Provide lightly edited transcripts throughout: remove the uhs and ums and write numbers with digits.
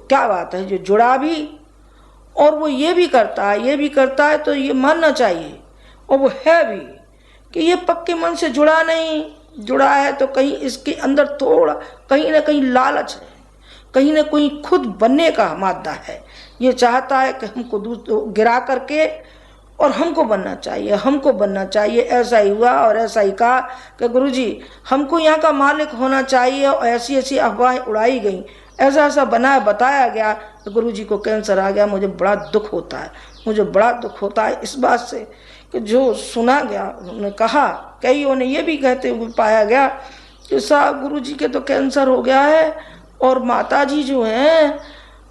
क्या बात है, जो जुड़ा भी और वो ये भी करता है तो ये मानना चाहिए, और वो है भी कि ये पक्के मन से जुड़ा नहीं। जुड़ा है तो कहीं इसके अंदर थोड़ा कहीं ना कहीं लालच है, कहीं ना कहीं खुद बनने का मादा है। ये चाहता है कि हमको गिरा करके और हमको बनना चाहिए। ऐसा ही हुआ और ऐसा ही कहा कि गुरुजी हमको यहाँ का मालिक होना चाहिए, और ऐसी ऐसी अफवाहें उड़ाई गई, ऐसा ऐसा बताया गया कि गुरुजी को कैंसर आ गया। मुझे बड़ा दुख होता है इस बात से कि जो सुना गया। उन्होंने कहा, कईयों ने ये भी कहते हुए पाया गया कि साहब गुरुजी के तो कैंसर हो गया है और माताजी जो हैं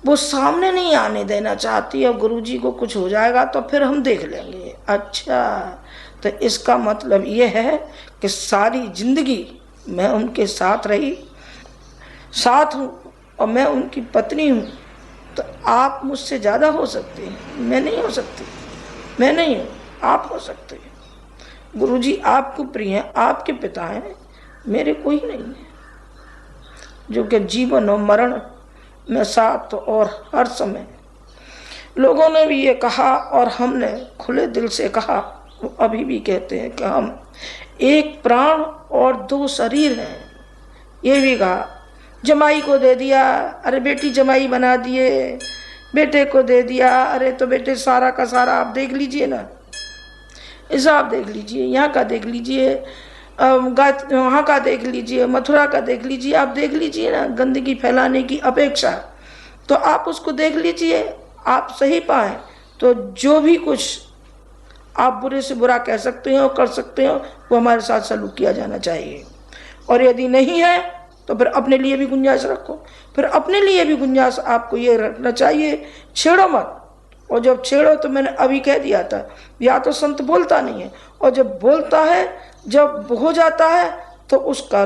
वो सामने नहीं आने देना चाहती है, गुरुजी को कुछ हो जाएगा तो फिर हम देख लेंगे। अच्छा, तो इसका मतलब ये है कि सारी जिंदगी मैं उनके साथ हूँ और मैं उनकी पत्नी हूँ, तो आप मुझसे ज़्यादा हो सकते हैं, मैं नहीं हो सकती। मैं नहीं हूँ, आप हो सकते हैं। गुरुजी आपको प्रिय हैं, आपके पिता हैं, मेरे कोई नहीं है, जो कि जीवन और मरण में साथ और हर समय। लोगों ने भी ये कहा और हमने खुले दिल से कहा, वो अभी भी कहते हैं कि हम एक प्राण और दो शरीर हैं। ये भी कहा, जमाई को दे दिया, अरे बेटी जमाई बना दिए, बेटे को दे दिया, अरे तो बेटे सारा का सारा आप देख लीजिए ना, ऐसा आप देख लीजिए, यहाँ का देख लीजिए, वहाँ का देख लीजिए, मथुरा का देख लीजिए, आप देख लीजिए ना, गंदगी फैलाने की अपेक्षा तो आप उसको देख लीजिए। आप सही पाएं तो जो भी कुछ आप बुरे से बुरा कह सकते हो, कर सकते हो, वो हमारे साथ सलूक किया जाना चाहिए। और यदि नहीं है तो फिर अपने लिए भी गुंजाइश रखो। फिर अपने लिए भी गुंजाइश आपको ये रखना चाहिए, छेड़ो मत। और जब छेड़ो तो मैंने अभी कह दिया था, या तो संत बोलता नहीं है, और जब बोलता है, जब हो जाता है तो उसका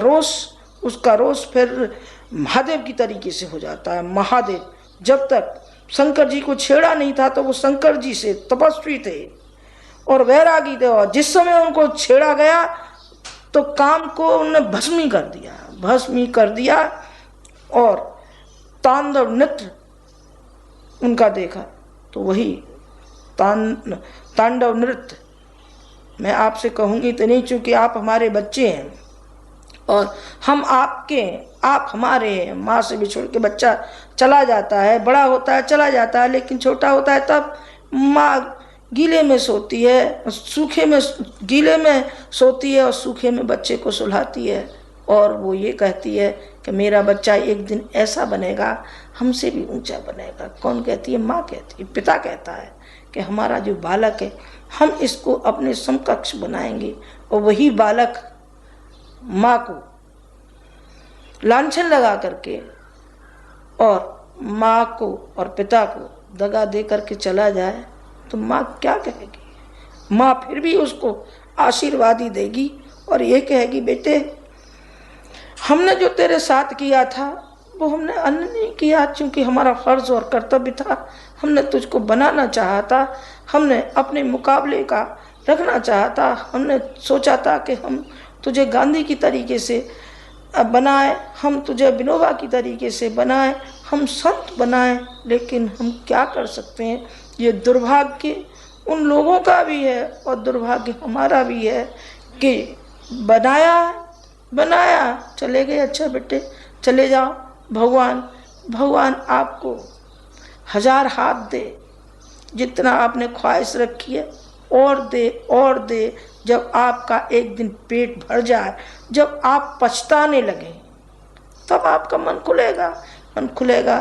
रोष फिर महादेव की तरीके से हो जाता है। महादेव जब तक शंकर जी को छेड़ा नहीं था तो वो शंकर जी से तपस्वी थे और वैरागी थे, और जिस समय उनको छेड़ा गया तो काम को उन्होंने भस्मी कर दिया और तांडव नृत्य उनका देखा। तो वही तांडव नृत्य मैं आपसे कहूँगी तो नहीं, चूँकि आप हमारे बच्चे हैं और हम आपके, आप हमारे। माँ से बिछड़ के बच्चा चला जाता है, बड़ा होता है चला जाता है, लेकिन छोटा होता है तब माँ गीले में सोती है, गीले में सोती है और सूखे में बच्चे को सुलाती है, और वो ये कहती है कि मेरा बच्चा एक दिन ऐसा बनेगा, हमसे भी ऊंचा बनेगा। कौन कहती है? माँ कहती है, पिता कहता है कि हमारा जो बालक है हम इसको अपने समकक्ष बनाएंगे। और वही बालक माँ को लांछन लगा करके और माँ को और पिता को दगा दे करके चला जाए तो माँ क्या कहेगी? माँ फिर भी उसको आशीर्वाद ही देगी और ये कहेगी, बेटे हमने जो तेरे साथ किया था वो हमने अन्य नहीं किया, क्योंकि हमारा फर्ज और कर्तव्य था। हमने तुझको बनाना चाहा था, हमने अपने मुकाबले का रखना चाहा था, हमने सोचा था कि हम तुझे गांधी की तरीके से बनाए, हम तुझे विनोबा की तरीके से बनाए, हम संत बनाए। लेकिन हम क्या कर सकते हैं? ये दुर्भाग्य उन लोगों का भी है और दुर्भाग्य हमारा भी है कि बनाया चले गए। अच्छा बेटे चले जाओ, भगवान आपको 1000 हाथ दे, जितना आपने ख्वाहिश रखी है और दे। जब आपका एक दिन पेट भर जाए, जब आप पछताने लगे, तब आपका मन खुलेगा।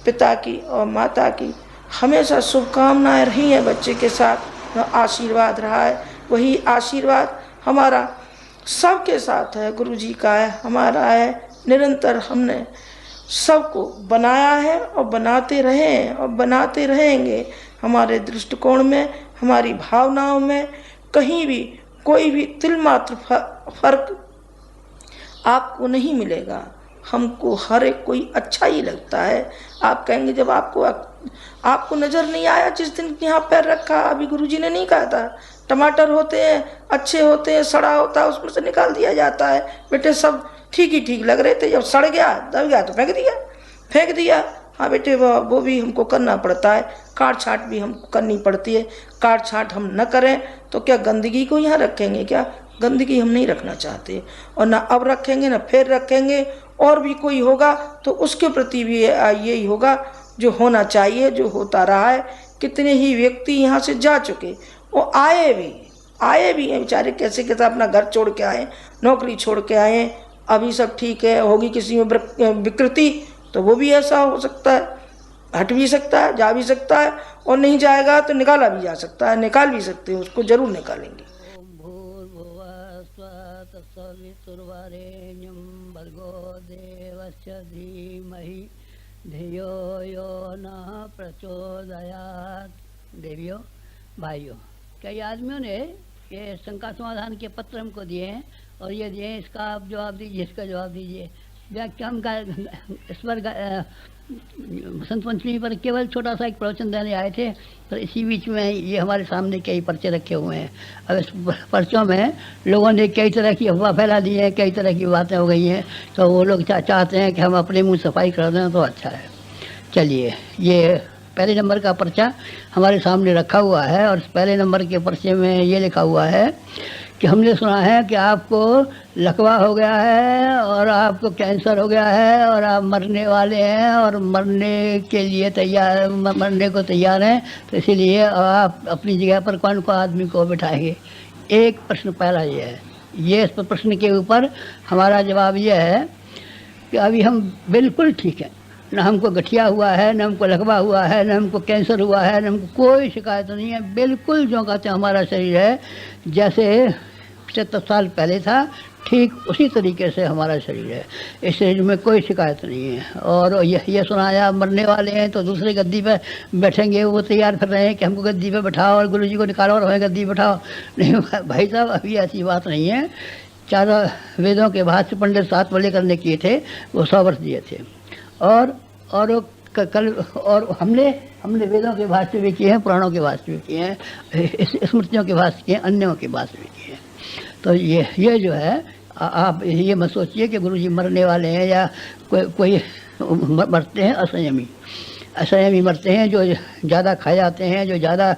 पिता की और माता की हमेशा शुभकामनाएं रही हैं बच्चे के साथ, आशीर्वाद रहा है। वही आशीर्वाद हमारा सबके साथ है, गुरुजी का है, हमारा है। निरंतर हमने सबको बनाया है और बनाते रहे और बनाते रहेंगे। हमारे दृष्टिकोण में, हमारी भावनाओं में कहीं भी कोई भी तिल मात्र फर्क आपको नहीं मिलेगा। हमको हर एक कोई अच्छा ही लगता है। आप कहेंगे जब आपको नज़र नहीं आया जिस दिन यहाँ पैर रखा, अभी गुरुजी ने नहीं कहा था टमाटर होते हैं, अच्छे होते हैं, सड़ा होता है उसमें से निकाल दिया जाता है। बेटे सब ठीक ही ठीक लग रहे थे, जब सड़ गया दब गया तो फेंक दिया। हाँ बेटे वो भी हमको करना पड़ता है, काट छाट भी हमको करनी पड़ती है। काट छाट हम न करें तो क्या गंदगी को यहाँ रखेंगे? क्या गंदगी हम नहीं रखना चाहते, और ना अब रखेंगे ना फिर रखेंगे। और भी कोई होगा तो उसके प्रति भी यही होगा जो होना चाहिए, जो होता रहा है। कितने ही व्यक्ति यहाँ से जा चुके, वो आए भी हैं बेचारे, कैसे कैसे अपना घर छोड़ के आए, नौकरी छोड़ के आए। अभी सब ठीक है, होगी किसी में विकृति तो वो भी ऐसा हो सकता है, हट भी सकता है, जा भी सकता है, और नहीं जाएगा तो निकाला भी जा सकता है, निकाल भी सकते हैं, उसको जरूर निकालेंगे। भर्गो देवस्य धीमहि धियो यो न प्रचोदयात्। देवियों भाइयों, कई आदमियों ने ये शंका समाधान के पत्र हमको दिए हैं, और ये दिए हैं, इसका आप जवाब दीजिए, इसका जवाब दीजिए। व्याख्या हम इस पर बसंत पंचमी पर केवल छोटा सा एक प्रवचन देने आए थे, पर इसी बीच में ये हमारे सामने कई पर्चे रखे हुए हैं। अब इस पर्चों में लोगों ने कई तरह की अफवाह फैला दी है, कई तरह की बातें हो गई हैं, तो वो लोग चाहते हैं कि हम अपने मुंह सफाई कर दें तो अच्छा है। चलिए, ये पहले नंबर का पर्चा हमारे सामने रखा हुआ है, और इस पहले नंबर के पर्चे में ये लिखा हुआ है कि हमने सुना है कि आपको लकवा हो गया है और आपको कैंसर हो गया है और आप मरने वाले हैं और मरने के लिए तैयार, मरने को तैयार हैं, तो इसीलिए आप अपनी जगह पर कौन कौन आदमी को बिठाएंगे। एक प्रश्न पहला ये है। ये इस प्रश्न के ऊपर हमारा जवाब ये है कि अभी हम बिल्कुल ठीक हैं, न हमको गठिया हुआ है, न हमको लकवा हुआ है, न हमको कैंसर हुआ है, न हमको कोई शिकायत नहीं है। बिल्कुल जो कहते हैं हमारा शरीर है जैसे 75 साल पहले था, ठीक उसी तरीके से हमारा शरीर है। इस शरीर में कोई शिकायत नहीं है। और ये सुनाया मरने वाले हैं तो दूसरे गद्दी पे बैठेंगे, वो तैयार कर रहे हैं कि हमको गद्दी पे बैठाओ और गुरुजी को निकालो और हमें गद्दी बैठाओ। नहीं भाई साहब, अभी ऐसी बात नहीं है। 4 वेदों के भाष्य पंडित 7 वाले करने किए थे, वो 100 वर्ष दिए थे। और कल और हमने वेदों के भाष्य भी किए हैं, पुराणों के भाष्य भी किए हैं, स्मृतियों के भाष्य किए हैं, अन्यों के भाष्य भी किए हैं। तो ये जो है, आप ये मत सोचिए कि गुरुजी मरने वाले हैं या कोई मरते हैं असंयमी मरते हैं, जो ज़्यादा खाए जाते हैं, जो ज़्यादा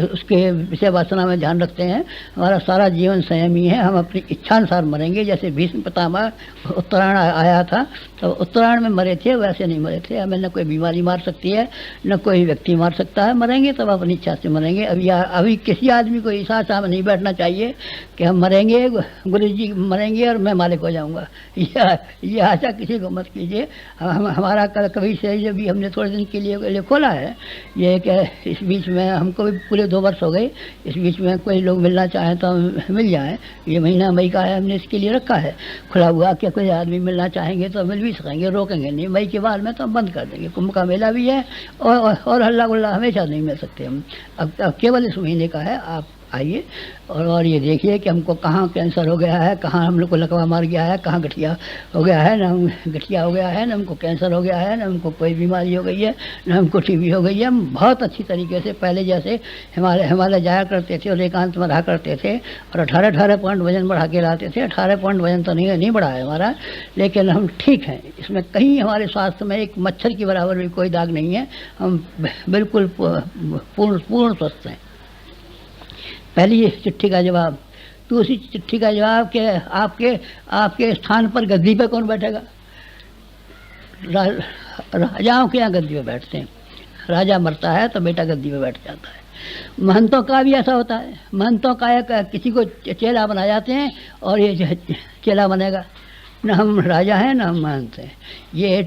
उसके विषय वासना में ध्यान रखते हैं। हमारा सारा जीवन संयमी है, हम अपनी इच्छानुसार मरेंगे। जैसे भीष्म पितामह उत्तरायण आया था तो उत्तरायण में मरे थे, वैसे नहीं मरे थे। हमें न कोई बीमारी मार सकती है, न कोई व्यक्ति मार सकता है। मरेंगे तब अपनी इच्छा से मरेंगे। अभी किसी आदमी को इस आशा में नहीं बैठना चाहिए कि हम मरेंगे, गुरुजी मरेंगे और मैं मालिक हो जाऊँगा। यह आशा किसी को मत कीजिए। हमारा कभी से जब भी हमने थोड़े दिन के लिए खोला है, ये कि इस बीच में हमको भी पूरे 2 वर्ष हो गए, इस बीच में कोई लोग मिलना चाहें तो मिल जाएं। ये महीना मई का है, हमने इसके लिए रखा है खुला हुआ कि कोई आदमी मिलना चाहेंगे तो मिल भी सकेंगे, रोकेंगे नहीं। मई के बाद में तो हम बंद कर देंगे। कुंभ का मेला भी है और हल्ला गुल्ला हमेशा नहीं मिल सकते हम। अब केवल इस महीने का है। आप आइए और ये देखिए कि हमको कहाँ कैंसर हो गया है, कहाँ हम लोग को लकवा मार गया है, कहाँ गठिया हो गया है। न गठिया हो गया है, न हमको कैंसर हो गया है, न हमको कोई बीमारी हो गई है, न हमको टीबी हो गई है। हम बहुत अच्छी तरीके से पहले जैसे हिमालय जाया करते थे और एकांत में रहा करते थे और 18 पॉइंट वजन बढ़ा के लाते थे। 18 पॉइंट वजन तो नहीं बढ़ा है हमारा, लेकिन हम ठीक हैं। इसमें कहीं हमारे स्वास्थ्य में एक मच्छर की बराबर भी कोई दाग नहीं है। हम बिल्कुल पूर्ण स्वस्थ हैं। पहली चिट्ठी का जवाब। दूसरी चिट्ठी का जवाब कि आपके स्थान पर गद्दी पे कौन बैठेगा? राजाओं के यहाँ गद्दी पे बैठते हैं। राजा मरता है तो बेटा गद्दी पे बैठ जाता है। महंतों का भी ऐसा होता है। महंतों का एक किसी को चेला बना जाते हैं और ये चेला बनेगा। न हम राजा हैं न हम महंत हैं। ये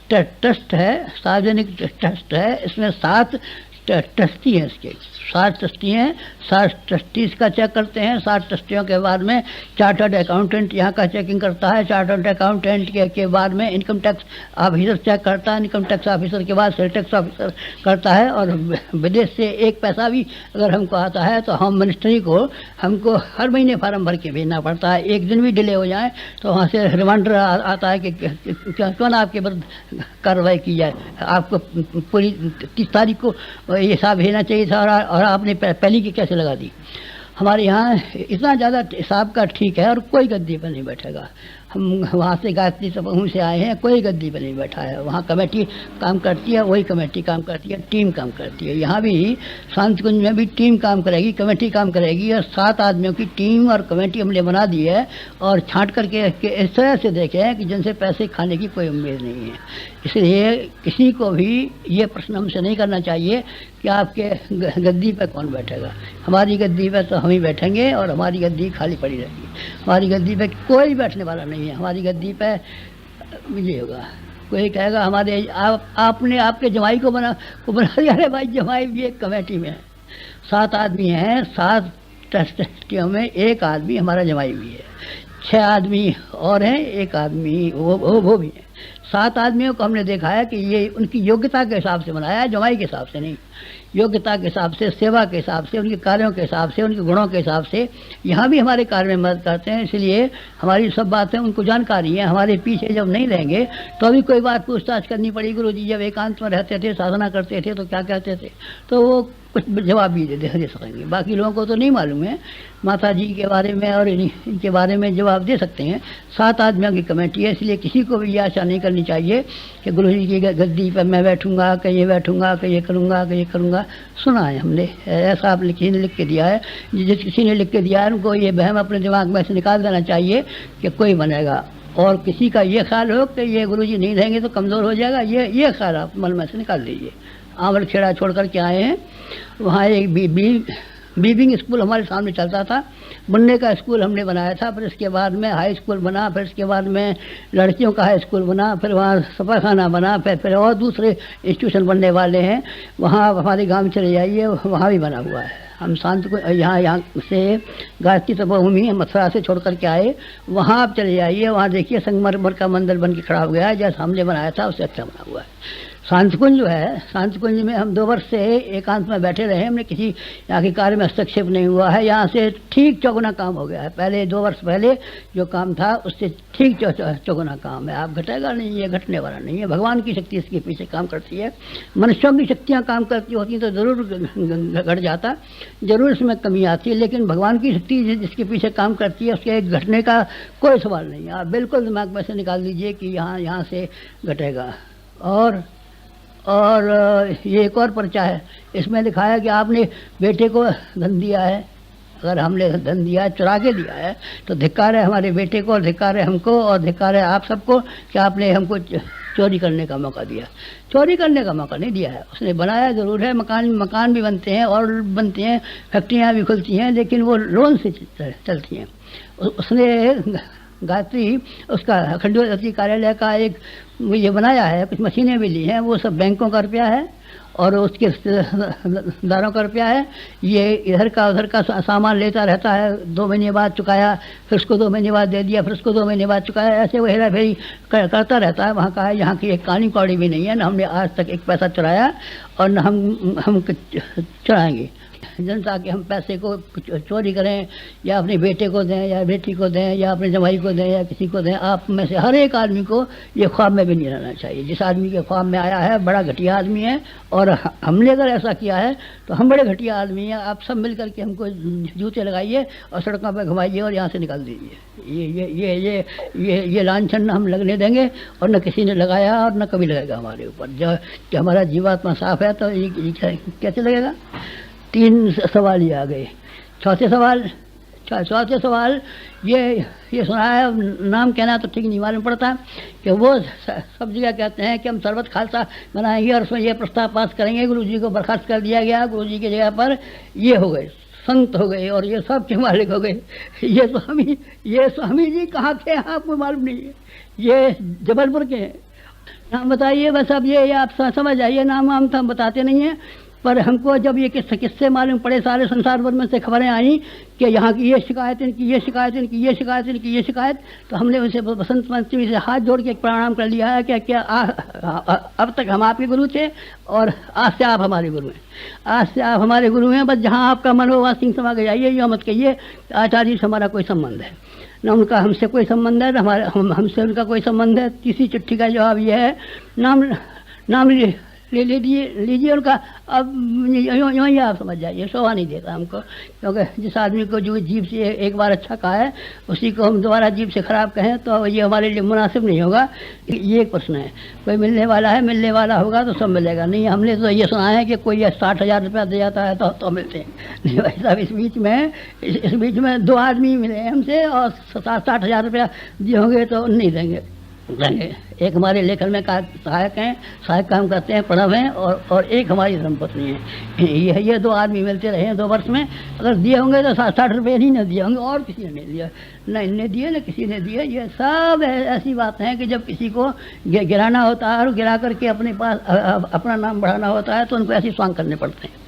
ट्रस्ट है, सार्वजनिक ट्रस्ट है। इसमें 7 ट्रस्टी हैं। इसके 7 ट्रस्टी हैं। 7 ट्रस्टीज का चेक करते हैं। 7 ट्रस्टियों के बाद में चार्टर्ड अकाउंटेंट यहाँ का चेकिंग करता है। चार्टर्ड अकाउंटेंट के बाद में इनकम टैक्स ऑफिसर चेक करता है। इनकम टैक्स ऑफिसर के बाद सेल टैक्स ऑफिसर करता है। और विदेश से 1 पैसा भी अगर हमको आता है तो होम मिनिस्ट्री को हमको हर महीने फार्म भर के भेजना पड़ता है। 1 दिन भी डिले हो जाए तो वहाँ से रिमाइंडर आता है कि क्यों ना आपके विरुद्ध कार्रवाई की जाए। आपको पूरी 30 तारीख को ये हिसाब भेजना चाहिए था और आपने पहली की कैसे लगा दी। हमारे यहाँ इतना ज़्यादा हिसाब का ठीक है और कोई गद्दी पर नहीं बैठेगा। हम वहाँ से गायत्री समूह से आए हैं, कोई गद्दी पर नहीं बैठा है। वहाँ कमेटी काम करती है, वही कमेटी काम करती है, टीम काम करती है। यहाँ भी शांति कुंज में भी टीम काम करेगी, कमेटी काम करेगी, और 7 आदमियों की टीम और कमेटी हमने बना दी है। और छांट करके इस तरह से देखें कि जिनसे पैसे खाने की कोई उम्मीद नहीं है। इसलिए किसी को भी ये प्रश्न हमसे नहीं करना चाहिए कि आपके गद्दी पर कौन बैठेगा। हमारी गद्दी पर तो हम ही बैठेंगे और हमारी गद्दी खाली पड़ी रहेगी। हमारी गद्दी पे कोई बैठने वाला नहीं है। हमारी गद्दी पे ये होगा, कोई कहेगा हमारे आपने आपके जमाई को बना दिया। अरे भाई, जमाई भी एक कमेटी में है, 7 आदमी हैं, 7 ट्रस्टियों में 1 आदमी हमारा जमाई भी है, 6 आदमी और हैं, 1 आदमी वो भी है। 7 आदमियों को हमने देखा है कि ये उनकी योग्यता के हिसाब से बनाया है, जमाई के हिसाब से नहीं। योग्यता के हिसाब से, सेवा के हिसाब से, उनके कार्यों के हिसाब से, उनके गुणों के हिसाब से यहाँ भी हमारे कार्य में मदद करते हैं। इसलिए हमारी सब बातें उनको जानकारी है। हमारे पीछे जब नहीं रहेंगे तो अभी कोई बात पूछताछ करनी पड़ी। गुरु जी जब एकांत में रहते थे, साधना करते थे, तो क्या कहते थे, तो वो कुछ जवाब भी दे सकेंगे। बाकी लोगों को तो नहीं मालूम है। माता जी के बारे में और इनके बारे में जवाब दे सकते हैं। 7 आदमियों की कमेटी है, इसलिए किसी को भी ये आशा नहीं करनी चाहिए कि गुरु जी की गद्दी पर मैं बैठूंगा, कि ये बैठूंगा, कि ये करूंगा, कि ये करूंगा। सुना है हमने, ऐसा आप किसी ने लिख के दिया है। जिस किसी ने लिख के दिया है उनको ये वहम अपने दिमाग में से निकाल देना चाहिए कि कोई बनेगा। और किसी का ये ख्याल हो कि ये गुरु जी नहीं रहेंगे तो कमज़ोर हो जाएगा, ये ख्याल आप मन में से निकाल दीजिए। आंवल खेड़ा छोड़ कर के आए हैं। वहाँ एक बीबिंग स्कूल हमारे सामने चलता था, बनने का स्कूल हमने बनाया था। फिर इसके बाद में हाई स्कूल बना, फिर इसके बाद में लड़कियों का हाई स्कूल बना, फिर वहाँ सफाखाना बना, फिर और दूसरे इंस्टीट्यूशन बनने वाले हैं। वहाँ हमारे गांव चले जाइए, वहाँ भी बना हुआ है। हम शांति को यहाँ से गायत्री तपोभूमि मथुरा से छोड़ करके आए, वहाँ आप चले जाइए, वहाँ देखिए संगमरमर का मंदिर बन के खड़ा हो गया है। जैसा हमने बनाया था उससे अच्छा बना हुआ है। शांतिकुंज जो है, शांतिकुंज में हम 2 वर्ष से एकांत में बैठे रहे। हमने किसी यहाँ के कार्य में हस्तक्षेप नहीं हुआ है। यहाँ से ठीक चौगुना काम हो गया है। पहले 2 वर्ष पहले जो काम था उससे ठीक चौगुना काम है। आप घटेगा नहीं, ये घटने वाला नहीं है। भगवान की शक्ति इसके पीछे काम करती है। मनुष्यों की शक्तियाँ काम करती होती तो ज़रूर घट जाता, ज़रूर इसमें कमी आती है। लेकिन भगवान की शक्ति जिसके पीछे काम करती है उसके घटने का कोई सवाल नहीं है। आप बिल्कुल दिमाग में से निकाल दीजिए कि यहाँ से घटेगा। और ये एक और पर्चा है, इसमें लिखा है कि आपने बेटे को धन दिया है। अगर हमने धन दिया है, चुरा के दिया है, तो धिक्कार है हमारे बेटे को, और धिक्कार है हमको, और धिक्कार है आप सबको कि आपने हमको चोरी करने का मौका दिया। चोरी करने का मौका नहीं दिया है, उसने बनाया ज़रूर है। मकान भी बनते हैं और बनते हैं, फैक्ट्रियाँ भी खुलती हैं, लेकिन वो लोन से चलती हैं। उसने गायत्री उसका अखंड कार्यालय का एक ये बनाया है, कुछ मशीनें भी ली हैं, वो सब बैंकों का रुपया है और उसके रिश्तेदारों का रुपया है। ये इधर का उधर का सामान लेता रहता है, 2 महीने बाद चुकाया, फिर उसको 2 महीने बाद दे दिया, फिर उसको 2 महीने बाद चुकाया। ऐसे वो हेरा फेरी करता रहता है। वहाँ का है, यहाँ की एक कानी कौड़ी भी नहीं है। न हमने आज तक एक पैसा चुराया और न हम चुराएंगे। जनता के हम पैसे को चोरी करें या अपने बेटे को दें या बेटी को दें या अपने जमाई को दें या किसी को दें, आप में से हर एक आदमी को ये ख्वाब में भी नहीं रहना चाहिए। जिस आदमी के ख्वाब में आया है बड़ा घटिया आदमी है, और हमने अगर ऐसा किया है तो हम बड़े घटिया आदमी हैं। आप सब मिल करके हमको जूते लगाइए और सड़कों पर घुमाइए और यहाँ से निकाल दीजिए। ये लांछन हम लगने देंगे, और न किसी ने लगाया और न कभी लगेगा हमारे ऊपर। जो हमारा जीवात्मा साफ है तो ये कैसे लगेगा। 3 सवाल ये आ गए। चौथे सवाल ये सुना है, नाम कहना तो ठीक नहीं मालूम पड़ता, कि वो सब जगह कहते हैं कि हम सर्वत खालसा बनाएंगे और उसमें ये प्रस्ताव पास करेंगे। गुरु जी को बर्खास्त कर दिया गया, गुरु जी की जगह पर ये हो गए, संत हो गए और ये सब के मालिक हो गए। ये स्वामी जी कहाँ के हैं आपको मालूम नहीं है, ये जबलपुर के हैं। नाम बताइए बस। अब ये आप समझ आइए, नाम तो हम बताते नहीं हैं, पर हमको जब ये किस्से मालूम पड़े, सारे संसार भर में से खबरें आई कि यहाँ की ये शिकायत, इनकी ये शिकायत, इनकी ये शिकायत, इनकी ये शिकायत, तो हमने उनसे बसंत पंचमी से हाथ जोड़ के एक प्रणाम कर लिया है कि क्या अब तक हम आपके गुरु थे और आज से आप हमारे गुरु हैं। आज से आप हमारे गुरु हैं। बस जहाँ आपका मन हो वहाँ सिंह समा के जाइए। ये मत कहिए आचार्य जी से हमारा कोई संबंध है, न उनका हमसे कोई संबंध है, न हमसे उनका कोई संबंध है। तीसरी चिट्ठी का जवाब ये है, नाम लीजिए उनका। अब यूँ ही आप समझ जाइए, शोभा नहीं देता हमको, क्योंकि जिस आदमी को जो जीभ से एक बार अच्छा कहा है उसी को हम दोबारा जीभ से खराब कहें तो ये हमारे लिए मुनासिब नहीं होगा। ये एक प्रश्न है। कोई मिलने वाला है, मिलने वाला होगा तो सब मिलेगा। नहीं, हमने तो ये सुना है कि कोई 60,000 रुपया दे जाता है तो मिलते हैं। नहीं भाई साहब, इस बीच में 2 आदमी मिले हमसे और 60,000 रुपया दिए होंगे तो नहीं देंगे। एक हमारे लेखन में सहायक हैं, सहायक काम करते हैं, प्रणव हैं, और एक हमारी धर्मपत्नी है। ये 2 आदमी मिलते रहे हैं 2 वर्ष में। अगर दिए होंगे तो 60 रुपये नहीं न दिए होंगे, और किसी ने नहीं दिया, न इनने दिए न किसी ने दिए। ये सब ऐसी बात है कि जब किसी को गिराना होता है और गिरा करके अपने पास अपना नाम बढ़ाना होता है तो उनको ऐसी स्वांग करने पड़ते हैं।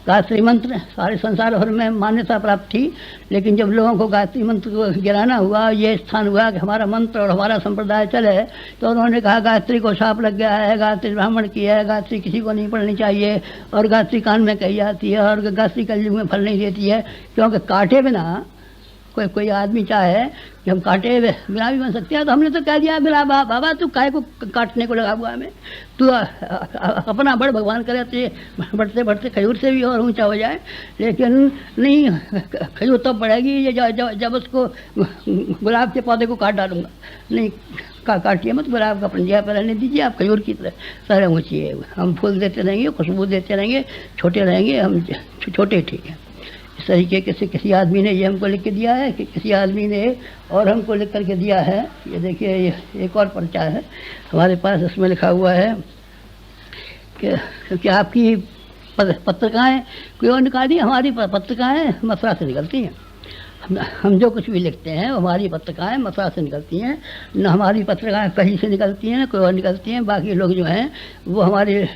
गायत्री मंत्र सारे संसार भर में मान्यता प्राप्त थी, लेकिन जब लोगों को गायत्री मंत्र को गिराना हुआ, ये स्थान हुआ कि हमारा मंत्र और हमारा संप्रदाय चले, तो उन्होंने कहा गायत्री को शाप लग गया है, गायत्री ब्राह्मण की है, गायत्री किसी को नहीं पढ़नी चाहिए, और गायत्री कान में कही जाती है, और गायत्री कलयुग में फल नहीं देती है। क्योंकि काटे बिना कोई आदमी चाहे कि हम काटे बिना भी बन सकते हैं, तो हमने तो कह दिया बिना बाबा तू काहे को काटने को लगा हुआ है, तू अपना बड़ भगवान करे तो बढ़ते बढ़ते खजूर से भी और ऊंचा हो जाए। लेकिन नहीं, खजूर तब बढ़ेगी जब उसको गुलाब के पौधे को काट डालूंगा। नहीं, काटिए मत, गुलाब का पंजा पर रहने दीजिए, आप खजूर की तरह ऊँची है। हम फूल देते रहेंगे, खुशबू देते रहेंगे, छोटे रहेंगे, हम छोटे ठीक है। इस तरीके से किसी आदमी ने ये हमको लिख के दिया है कि किसी आदमी ने और हमको लिख करके दिया है। ये देखिए, ये एक और पर्चा है हमारे पास, इसमें लिखा हुआ है कि आपकी पत्रिकाएँ कोई और निकाली, हमारी पत्रिकाएँ मथुरा से निकलती हैं। हम जो कुछ भी लिखते हैं हमारी पत्रिकाएँ मथुरा से निकलती हैं, न हमारी पत्रिकाएँ कहीं से निकलती हैं, न कोई और निकलती हैं। बाकी लोग जो हैं वो हमारे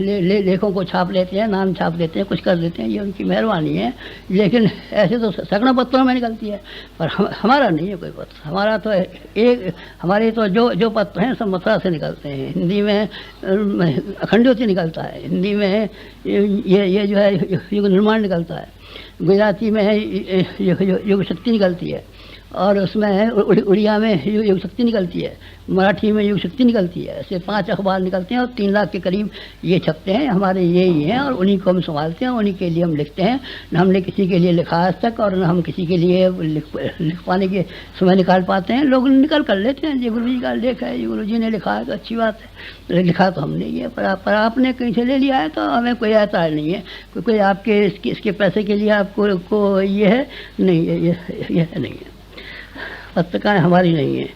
लेखों को छाप लेते हैं, नाम छाप देते हैं, कुछ कर देते हैं, ये उनकी मेहरबानी है। लेकिन ऐसे तो सैकड़ों पत्रों में निकलती है, पर हमारा नहीं है कोई पत्र। हमारा तो हमारे तो जो पत्र हैं सब मथुरा से निकलते हैं। हिंदी में अखंडोती निकलता है, हिंदी में ये जो है युग निर्माण निकलता है, गुजराती में युग शक्ति निकलती है, और उसमें उड़िया में युग शक्ति निकलती है, मराठी में युग शक्ति निकलती है। ऐसे 5 अखबार निकलते हैं और 3 लाख के करीब ये छपते हैं, हमारे यही हैं, और उन्हीं को हम संभालते हैं, उन्हीं के लिए हम लिखते हैं। न हमने किसी के लिए लिखा आज तक, और न हम किसी के लिए लिख पाने के समय निकाल पाते हैं। लोग निकल कर लेते हैं, ये गुरु जी का लेख है, ये गुरु जी ने लिखा है तो अच्छी बात है, लिखा तो हमने ही है, पर आपने कहीं से ले लिया है तो हमें कोई एतराज़ नहीं है। कोई आपके इसके पैसे के लिए आपको ये है नहीं, ये नहीं है। पत्रिकाएँ हमारी नहीं है।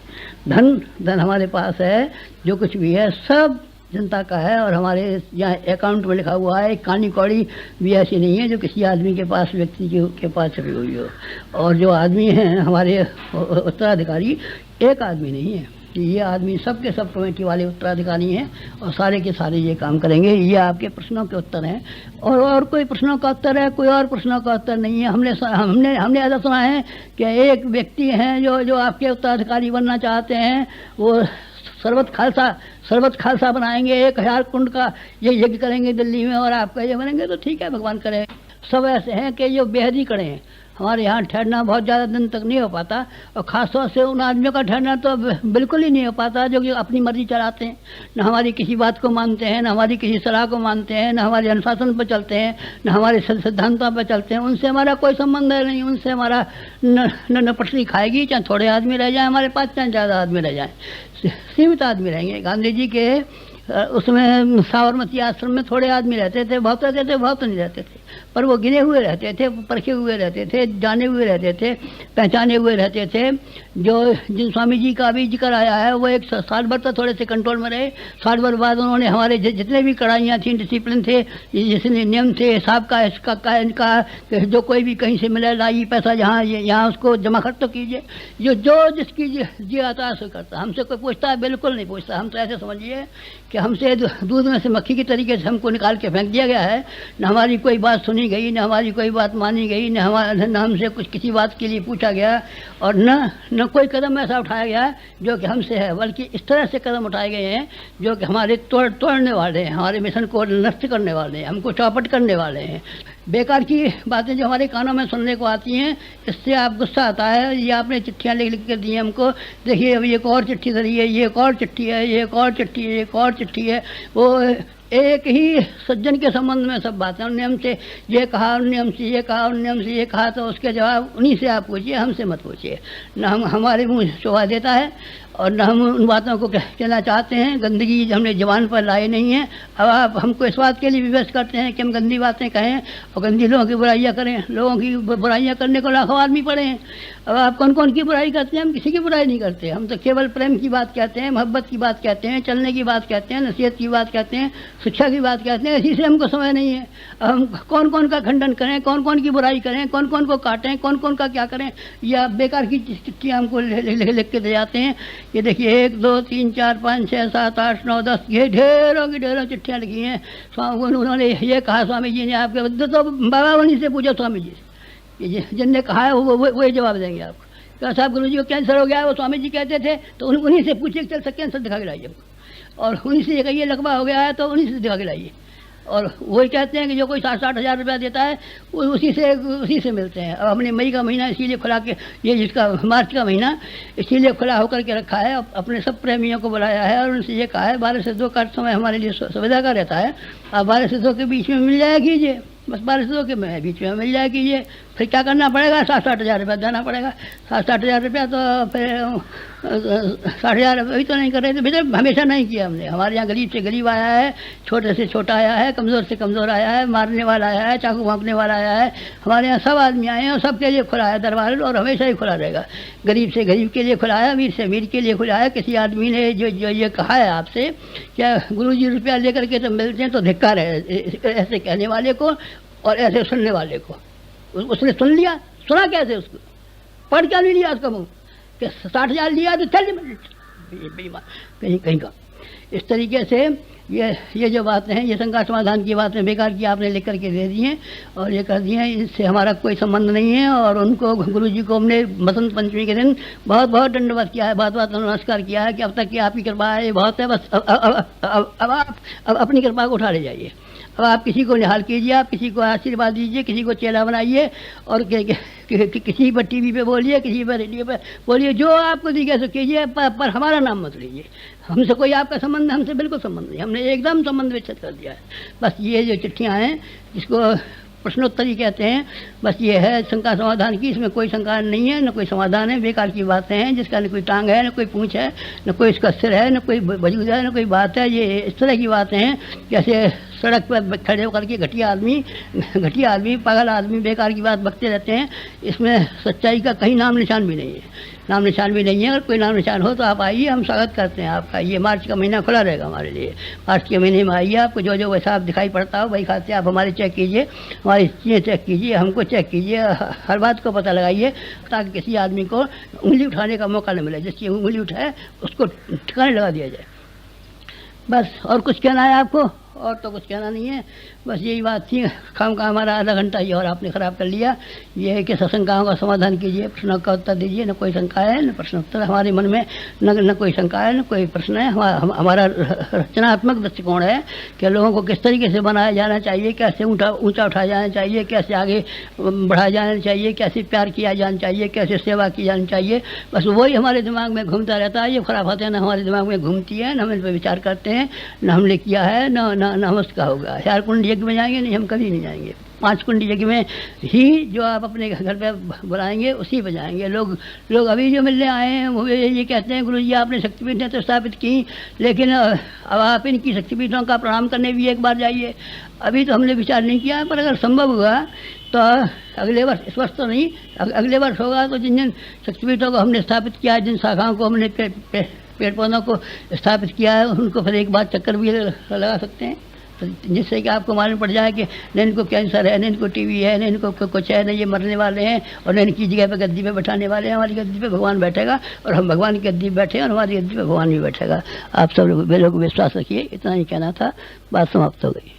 धन हमारे पास है, जो कुछ भी है सब जनता का है, और हमारे यहाँ अकाउंट में लिखा हुआ है। कहानी कौड़ी भी ऐसी नहीं है जो किसी आदमी के पास, व्यक्ति के पास छपी हुई हो। और जो आदमी हैं हमारे उत्तराधिकारी, एक आदमी नहीं है, ये आदमी सबके सब कमेटी वाले उत्तराधिकारी हैं, और सारे के सारे ये काम करेंगे। ये आपके प्रश्नों के उत्तर हैं, और कोई प्रश्नों का उत्तर है, कोई और प्रश्नों का उत्तर नहीं है। हमने ऐसा सुना है कि एक व्यक्ति हैं जो आपके उत्तराधिकारी बनना चाहते हैं, वो सर्वत खालसा बनाएंगे, 1000 कुंड का ये यज्ञ करेंगे दिल्ली में, और आपका ये बनेंगे तो ठीक है, भगवान करे। सब ऐसे हैं कि जो बेहद कड़े हैं। हमारे यहाँ ठहरना बहुत ज़्यादा दिन तक नहीं हो पाता, और ख़ासतौर से उन आदमियों का ठहरना तो बिल्कुल ही नहीं हो पाता जो कि अपनी मर्जी चलाते हैं, न हमारी किसी बात को मानते हैं, न हमारी किसी सलाह को मानते हैं, न हमारे अनुशासन पर चलते हैं, न हमारे सिद्धांतों पर चलते हैं। उनसे हमारा कोई संबंध है नहीं, उनसे हमारा न पटरी खाएगी, चाहे थोड़े आदमी रह जाए हमारे पास, चाहे ज़्यादा आदमी रह जाए, सीमित आदमी रहेंगे। गांधी जी के उसमें साबरमती आश्रम में थोड़े आदमी रहते थे, बहुत रहते थे, बहुत नहीं रहते थे, पर वो गिने हुए रहते थे, परखे हुए रहते थे, जाने हुए रहते थे, पहचाने हुए रहते थे। जिन स्वामी जी का अभी जिक्र आया है वो 1 साल भर तक थोड़े से कंट्रोल में रहे। 60 भर बाद उन्होंने हमारे जितने भी कड़ाइयाँ थी, डिसिप्लिन थे, जितने नियम थे, हिसाब का इनका जो कोई भी कहीं से मिले लाइए पैसा, यहाँ उसको जमा खर्च तो कीजिए। जो जिसकी जी आता है सो करता। हमसे कोई पूछता है? बिल्कुल नहीं पूछता। हम तो ऐसे समझिए कि हमसे दूध में से मक्खी की तरीके से हमको निकाल के फेंक दिया गया है। न हमारी कोई बात सुनी गई, न हमारी कोई बात मानी गई, न हमसे कुछ किसी बात के लिए पूछा गया, और न कोई कदम ऐसा उठाया गया जो कि हमसे है, बल्कि इस तरह से कदम उठाए गए हैं जो कि हमारे तोड़ने वाले हैं, हमारे मिशन को नष्ट करने वाले हैं, हमको चौपट करने वाले हैं। बेकार की बातें जो हमारे कानों में सुनने को आती हैं, इससे आप गुस्सा आता है। ये आपने चिट्ठियाँ लिख कर दी हैं हमको, देखिए अभी एक और चिट्ठी धरी है, ये एक और चिट्ठी है, ये एक और चिट्ठी है, ये एक और चिट्ठी है। वो एक ही सज्जन के संबंध में सब बातें, उन्होंने हमसे ये कहा, उन्होंने हमसे ये कहा, उन्होंने हमसे ये कहा, तो उसके जवाब उन्हीं से आप पूछिए, हमसे मत पूछिए। न हम हमारे मुँह शोभा देता है और न हम उन बातों को कहना चाहते हैं। गंदगी हमने जबान पर लाई नहीं है। अब आप हमको इस बात के लिए विवश करते हैं कि हम गंदी बातें कहें और गंदी लोगों की बुराइयाँ करें। लोगों की बुराइयाँ करने को लाखों आदमी पड़े हैं। अब आप कौन कौन की बुराई करते हैं? हम किसी की बुराई नहीं करते। हम तो केवल प्रेम की बात कहते हैं, मोहब्बत की बात कहते हैं, चलने की बात कहते हैं, नसीहत की बात कहते हैं, शिक्षा की बात कहते हैं। इसी से हमको समय नहीं है। अब हम कौन कौन का खंडन करें, कौन कौन की बुराई करें, कौन कौन को काटें, कौन कौन का क्या करें, या बेकार की चिट्ठियाँ हमको लिख के दे जाते हैं। ये देखिए 1 2 3 4 5 6 7 8 9 10 ये ढेरों की ढेरों चिट्ठियाँ लिखी हैं। उन्होंने ये कहा स्वामी जी ने आपके, तो बाबा उन्हीं से पूछो स्वामी जी से, जिनने कहा है वो जवाब देंगे आपको। क्या साहब गुरु जी को कैंसर हो गया है, वो स्वामी जी कहते थे, तो उन्हीं से पूछिए चल सकते कैंसर दिखा के लाइए हमको। और उन्हीं से कहिए लकवा हो गया है तो उन्हीं से दिखा के लाइए। और वही कहते हैं कि जो कोई 60-60 हज़ार रुपया देता है उसी से मिलते हैं। अब हमने मई का महीना इसीलिए खुला के, ये जिसका मार्च का महीना इसीलिए खुला होकर के रखा है। अपने सब प्रेमियों को बुलाया है और उनसे ये कहा है 12 से 2 का समय हमारे लिए सुविधा का रहता है। आप 12 से 2 के बीच में मिल जाया कीजिए, बस 12 से 2 के बीच में मिल जाया कीजिए। फिर क्या करना पड़ेगा? 60-60 हज़ार रुपया देना पड़ेगा। 60-60 हज़ार रुपया तो फिर 60 हज़ार अभी तो नहीं कर रहे थे बेटा, हमेशा नहीं किया हमने। हमारे यहाँ गरीब से गरीब आया है, छोटे से छोटा आया है, कमज़ोर से कमज़ोर आया है, मारने वाला आया है, चाकू भोंकने वाला आया है। हमारे यहाँ सब आदमी आए हैं और सबके लिए खुला है दरबार, और हमेशा ही खुला रहेगा। गरीब से गरीब के लिए खुला है, अमीर से अमीर के लिए खुला है। किसी आदमी ने जो ये कहा है आपसे क्या गुरु जी रुपया लेकर के तो मिलते हैं, तो धिक्कार है ऐसे कहने वाले को और ऐसे सुनने वाले को। उसने सुन लिया, सुना कैसे उसको, पढ़ क्या नहीं लिया उसका मुँह कि 60 हज़ार लिया तो चल कहीं कहीं का। इस तरीके से ये जो बातें हैं, ये शंका समाधान की बातें बेकार की आपने लिख करके दे दी हैं और ये कर दी हैं। इससे हमारा कोई संबंध नहीं है। और उनको गुरु जी को हमने बसंत पंचमी के दिन बहुत बहुत दंडवत किया है, बहुत बहुत नमस्कार किया है कि अब तक की आपकी कृपा है, ये बहुत है। बस अब आप अपनी कृपा को उठा ले जाइए। अब आप किसी को निहाल कीजिए, आप किसी को आशीर्वाद दीजिए, किसी को चेला बनाइए और किसी पर टीवी पे बोलिए, किसी पर रेडियो पे बोलिए, जो आपको दिखे सो कीजिए, पर हमारा नाम मत लीजिए। हमसे कोई आपका संबंध, हमसे बिल्कुल संबंध नहीं। हमने एकदम संबंध विच्छेद कर दिया है। बस ये जो चिट्ठियाँ हैं जिसको प्रश्नोत्तरी कहते हैं, बस ये है शंका समाधान की। इसमें कोई शंका नहीं है, न कोई समाधान है, बेकार की बातें हैं जिसका न कोई टांग है, न कोई पूँछ है, न कोई इसका सिर है, न कोई वजूद है, न कोई बात है। ये इस तरह की बातें हैं जैसे सड़क पर खड़े होकर के घटिया आदमी पागल आदमी बेकार की बात बकते रहते हैं। इसमें सच्चाई का कहीं नाम निशान भी नहीं है, नाम निशान भी नहीं है। अगर कोई नाम निशान हो तो आप आइए, हम स्वागत करते हैं आपका। ये मार्च का महीना खुला रहेगा हमारे लिए। मार्च के महीने में आइए, आपको जो जो वैसा दिखाई पड़ता हो वही खाते आप हमारे चेक कीजिए, हमारी चीज़ें चेक कीजिए, हमको चेक कीजिए, हर बात को पता लगाइए ताकि किसी आदमी को उंगली उठाने का मौका न मिले। जिसकी उंगली उठाए उसको ठिकाने लगा दिया जाए। बस और कुछ कहना है आपको? और तो कुछ कहना नहीं है, बस यही बात थी। काम का हमारा आधा घंटा ये और आपने ख़राब कर लिया। ये है कि शंकाओं का समाधान कीजिए, प्रश्नों का उत्तर दीजिए। न कोई शंका है, न प्रश्न उत्तर हमारे मन में, न कोई शंका है, न कोई प्रश्न है। हमारा रचनात्मक दृष्टिकोण है कि लोगों को किस तरीके से बनाया जाना चाहिए, कैसे ऊँचा उठाया जाना चाहिए, कैसे आगे बढ़ाया जाना चाहिए, कैसे प्यार किया जाना चाहिए, कैसे सेवा की जानी चाहिए। बस वही हमारे दिमाग में घूमता रहता है। ये खुराफातें न हमारे दिमाग में घूमती है, न हम इन पर विचार करते हैं, न हमने किया है, न हम उसका होगा। 4 कुंड यज्ञ में जाएंगे नहीं, हम कभी नहीं जाएंगे। 5 कुंड यज्ञ में ही जो आप अपने घर पे बुलाएंगे उसी पे जाएंगे। लोग अभी जो मिलने आए हैं वो ये कहते हैं गुरु जी आपने शक्तिपीठें तो स्थापित की, लेकिन अब आप इनकी शक्तिपीठों का प्रणाम करने भी एक बार जाइए। अभी तो हमने विचार नहीं किया, पर अगर संभव हुआ तो अगले वर्ष, इस वर्ष तो नहीं, अगले वर्ष होगा तो जिन शक्तिपीठों को हमने स्थापित किया, जिन शाखाओं को हमने पेड़ पौधों को स्थापित किया है, उनको फिर एक बार चक्कर भी लगा सकते हैं, जिससे कि आपको मालूम पड़ जाए कि न इनको कैंसर है, न इनको टीवी है, न इनको कुछ है, न ये मरने वाले हैं और न इनकी जगह पे गद्दी पे बैठाने वाले हैं। हमारी गद्दी पे भगवान बैठेगा और हम भगवान की गद्दी पे बैठे और हमारी गद्दी पे भगवान भी बैठेगा। आप सब लोग विश्वास रखिए। इतना ही कहना था, बात समाप्त हो गई।